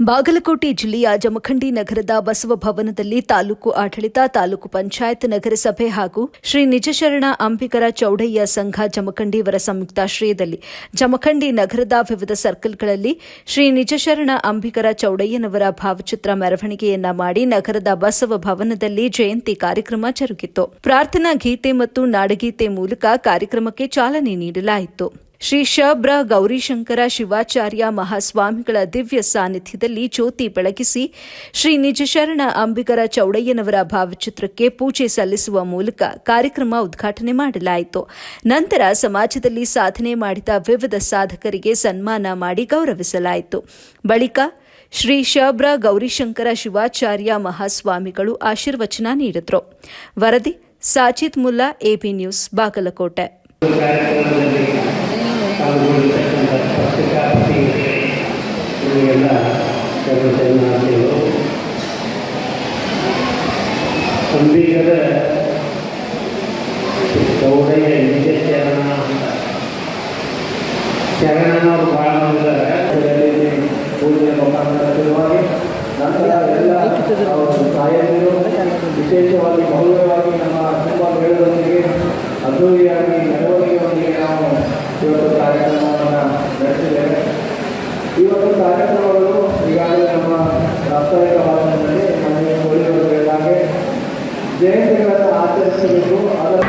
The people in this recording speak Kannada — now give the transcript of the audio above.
ಬಾಗಲಕೋಟೆ ಜಿಲ್ಲೆಯ ಜಮಖಂಡಿ ನಗರದ ಬಸವ ಭವನದಲ್ಲಿ ತಾಲೂಕು ಆಡಳಿತ, ತಾಲೂಕು ಪಂಚಾಯತ್, ನಗರಸಭೆ ಹಾಗೂ ಶ್ರೀ ನಿಜಶರಣ ಅಂಬಿಗರ ಚೌಡಯ್ಯ ಸಂಘ ಜಮಖಂಡಿ ಇವರ ಸಂಯುಕ್ತಾಶ್ರಯದಲ್ಲಿ ಜಮಖಂಡಿ ನಗರದ ವಿವಿಧ ಸರ್ಕಲ್ಗಳಲ್ಲಿ ಶ್ರೀ ನಿಜಶರಣ ಅಂಬಿಗರ ಚೌಡಯ್ಯನವರ ಭಾವಚಿತ್ರ ಮೆರವಣಿಗೆಯನ್ನ ಮಾಡಿ ನಗರದ ಬಸವ ಭವನದಲ್ಲಿ ಜಯಂತಿ ಕಾರ್ಯಕ್ರಮ ಜರುಗಿತು. ಪ್ರಾರ್ಥನಾ ಗೀತೆ ಮತ್ತು ನಾಡಗೀತೆ ಮೂಲಕ ಕಾರ್ಯಕ್ರಮಕ್ಕೆ ಚಾಲನೆ ನೀಡಲಾಯಿತು. ಶ್ರೀ ಶಬ್ರ ಗೌರಿಶಂಕರ ಶಿವಾಚಾರ್ಯ ಮಹಾಸ್ವಾಮಿಗಳ ದಿವ್ಯ ಸಾನ್ನಿಧ್ಯದಲ್ಲಿ ಜ್ಯೋತಿ ಬೆಳಗಿಸಿ ಶ್ರೀ ನಿಜಶರಣ ಅಂಬಿಗರ ಚೌಡಯ್ಯನವರ ಭಾವಚಿತ್ರಕ್ಕೆ ಪೂಜೆ ಸಲ್ಲಿಸುವ ಮೂಲಕ ಕಾರ್ಯಕ್ರಮ ಉದ್ಘಾಟನೆ ಮಾಡಲಾಯಿತು. ನಂತರ ಸಮಾಜದಲ್ಲಿ ಸಾಧನೆ ಮಾಡಿದ ವಿವಿಧ ಸಾಧಕರಿಗೆ ಸನ್ಮಾನ ಮಾಡಿ ಗೌರವಿಸಲಾಯಿತು. ಬಳಿಕ ಶ್ರೀ ಶಬ್ರ ಗೌರಿಶಂಕರ ಶಿವಾಚಾರ್ಯ ಮಹಾಸ್ವಾಮಿಗಳು ಆಶೀರ್ವಚನ ನೀಡಿದರು. ವರದಿ ಸಾಜಿದ್ ಮುಲ್ಲಾ, ಎಬಿ ನ್ಯೂಸ್, ಬಾಗಲಕೋಟೆ. ಪಾಲ್ಗೊಳ್ಳಿರ್ತಕ್ಕಂಥ ಪತ್ರಿಕಾರ್ಥಿಗಳಿಗೆಲ್ಲ ಶರಣಾರ್ಥಿಗಳು. ಅಂಬಿಗರ ಚೌಡಯ್ಯ ಶರಣನವರು ಭಾಳ ಮಾಡಿದ್ದಾರೆ. ಪೂಜೆ ಮುಖಾಂತರ ಶುರುವಾಗಿ ನಂತರ ಎಲ್ಲ ತಾಯಂದಿರು ವಿಶೇಷವಾಗಿ ಭವ್ಯವಾಗಿ ನಮ್ಮ ತುಂಬ ಮೇಳದೊಂದಿಗೆ ಅದ್ದೂರಿಯಾಗಿ ಮೆರವಣಿಗೆಯೊಂದಿಗೆ ನಾವು ಇವತ್ತು ಕಾರ್ಯಕ್ರಮವನ್ನು ನಡೆಸಿದ್ದೇವೆ. ಈ ಒಂದು ಕಾರ್ಯಕ್ರಮಗಳು ಈಗಾಗಲೇ ನಮ್ಮ ಸಾಪ್ತಾಹಿಕ ಭಾಷಣದಲ್ಲಿ ನಮಗೆ ಹೇಳಿದ ಹಾಗೆ ಜಯಂತಿಗಳನ್ನು ಆಚರಿಸಬೇಕು. ಅದರ